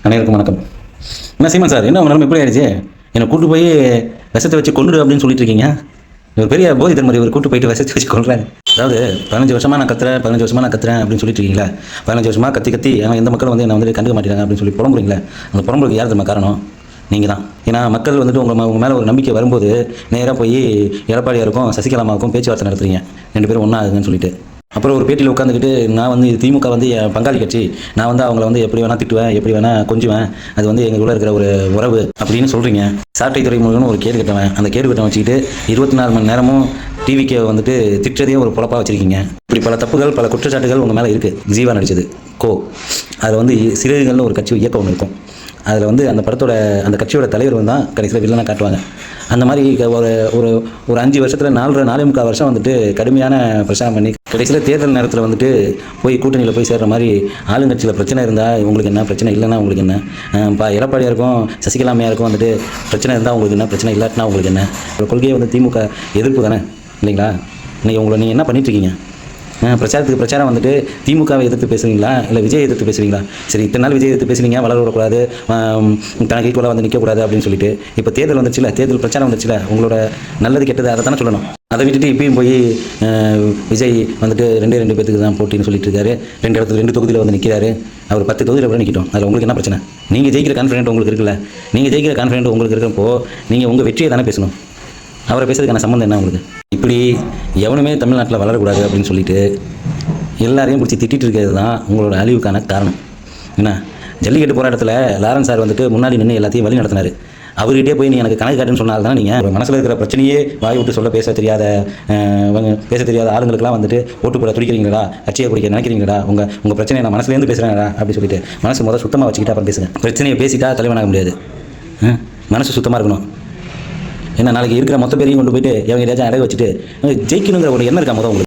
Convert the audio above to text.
அனைவருக்கும் வணக்கம். என்ன சீமான் சார், என்ன உங்க நிலைமை எப்படி ஆயிடுச்சு? என்னை கூட்டு போய் விஷத்தை வச்சு கொண்டுடு அப்படின்னு சொல்லிட்டு இருக்கீங்க. ஒரு பெரிய போதி தர்மர் இவர் கூட்டு போயிட்டு விஷத்தை வச்சு கொள்றாரு. அதாவது 15 வருஷமா நான் கத்துறேன் அப்படின்னு சொல்லிட்டு இருக்கீங்களா? 15 வருஷமா கத்தி ஆனால் எந்த மக்களும் வந்து என்னை வந்து கண்டுக்க மாட்டேங்கிறாங்க அப்படின்னு சொல்லி புலம்புறீங்களா? அந்த புலம்புறதுக்கு யார் தெரியுமா காரணம்? நீங்கள் தான். ஏன்னா மக்கள் வந்துட்டு உங்கள் மேலே ஒரு நம்பிக்கை வரும்போது நேராக போய் எடப்பாடியாருக்கும் சசிகலாமாவுக்கும் பேச்சுவார்த்தை நடத்துறீங்க, 2 பேரும் ஒன்றா ஆகுதுன்னு சொல்லிட்டு. அப்புறம் ஒரு பேட்டியில் உட்காந்துக்கிட்டு நான் வந்து திமுக வந்து என் பங்காளி கட்சி, நான் வந்து அவங்கள வந்து எப்படி வேணால் திட்டுவேன், எப்படி வேணால் கொஞ்சுவேன், அது வந்து எங்களுக்குள்ள இருக்கிற ஒரு உறவு அப்படின்னு சொல்கிறீங்க. சாட்டை துறைமுகன்னு ஒரு கேடு கட்டவன், அந்த கேடு கட்டை வச்சுக்கிட்டு 24 மணி நேரமும் டிவிக்கு வந்துட்டு திட்டுறதையும் ஒரு பொழப்பாக வச்சுருக்கீங்க. இப்படி பல தப்புகள், பல குற்றச்சாட்டுகள் உங்கள் மேலே இருக்குது. ஜீவா நடிச்சது கோ, அதில் வந்து சிறுகள்னு ஒரு கட்சி இயக்கம் ஒன்று இருக்கும். அதில் வந்து அந்த படத்தோட அந்த கட்சியோட தலைவர் வந்து தான் கடைசியில் வில்லனாக காட்டுவாங்க. அந்த மாதிரி ஒரு ஒரு ஒரு 5 வருஷத்தில் 4.5 வருஷம் வந்துட்டு கடுமையான பிரச்சாரம் பண்ணி கடைசியில் தேர்தல் நேரத்தில் வந்துட்டு போய் கூட்டணியில் போய் சேர்ற மாதிரி ஆளுங்கட்சியில் பிரச்சனை இருந்தால் உங்களுக்கு என்ன, பிரச்சனை இல்லைன்னா உங்களுக்கு என்ன? எடப்பாடியாருக்கும் சசிகலாமையாருக்கும் வந்துட்டு பிரச்சனை இருந்தால் உங்களுக்கு என்ன, பிரச்சனை இல்லாட்டினா உங்களுக்கு என்ன? ஒரு கொள்கையை வந்து திமுக எதிர்ப்பு தானே இல்லைங்களா? நீங்கள் என்ன பண்ணிட்டுருக்கீங்க? பிரச்சாரம் வந்துட்டு திமுகவை எதிர்த்து பேசுவீங்களா, இல்லை விஜய் எதிர்த்து பேசுவீங்களா? சரி, இத்தனை நாள் விஜய் எதிர்த்து பேசுவீங்க, வளர விடக்கூடாது, தனக்கு ஈக்குவலாக வந்து நிற்கக்கூடாது அப்படின்னு சொல்லிட்டு. இப்போ தேர்தல் வந்துச்சுல, தேர்தல் பிரச்சாரம் வந்துச்சுல, உங்களோட நல்லது கெட்டது அதை தானே சொல்லணும். அதை விட்டுட்டு இப்பயும் போய் விஜய் வந்துட்டு 2 பேத்துக்கு தான் போட்டின்னு சொல்லிட்டு இருக்காரு. 2 தொகுதியில் வந்து நிற்கிறாரு. அவர் 10 தொகுதியில் கூட நிற்கட்டும், அதில் உங்களுக்கு என்ன பிரச்சனை? நீங்கள் ஜெயிக்கிற கான்ஃபிடென்ட் உங்களுக்கு இருக்குல்ல, நீங்கள் ஜெயிக்கிற கான்ஃபிடென்ட் உங்களுக்கு இருக்கிறப்போ நீங்கள் உங்கள் வெற்றியை தானே பேசணும். அவரை பேசுறதுக்கான சம்மந்தம் என்ன உங்களுக்கு? இப்படி எவனுமே தமிழ்நாட்டில் வளரக்கூடாது அப்படின்னு சொல்லிட்டு எல்லாரையும் பிடிச்சி திட்டிகிட்டு இருக்கிறது தான் உங்களோட அழிவுக்கான காரணம். என்ன, ஜல்லிக்கட்டு போராட்டத்தில் லாரன்ஸ் சார் வந்துட்டு முன்னாடி நின்று எல்லாத்தையும் வழி நடத்தினார். அவர்கிட்டே போய் நீ எனக்கு கணக்கு காட்டுன்னு சொன்னால்தான் நீங்கள் மனசில் இருக்கிற பிரச்சனையே வாய் விட்டு பேச தெரியாத ஆளுங்களுக்கெல்லாம் வந்துட்டு ஓட்டு போட துடிக்கிறீங்களா, கட்சியை குடிக்க நினைக்கிறீங்களா, உங்கள் பிரச்சனையை நான் மனசுலேருந்து பேசுகிறேன்டா அப்படி சொல்லிட்டு மனசு முதல் சுத்தமாக வச்சுக்கிட்டு அப்புறம் பேசுங்க. பிரச்சனையை பேசிட்டா தலைவனாக முடியாது. மனசு சுத்தமாக இருக்கணும். ஏன்னா நாளைக்கு இருக்கிற மொத்த பேரையும் கொண்டு போயிட்டு எவங்க ஏதாச்சும் அடகு வச்சுட்டு ஜெயிக்கணுங்கிற ஒரு எண்ணம் இருக்கா முதல் உங்களுக்கு?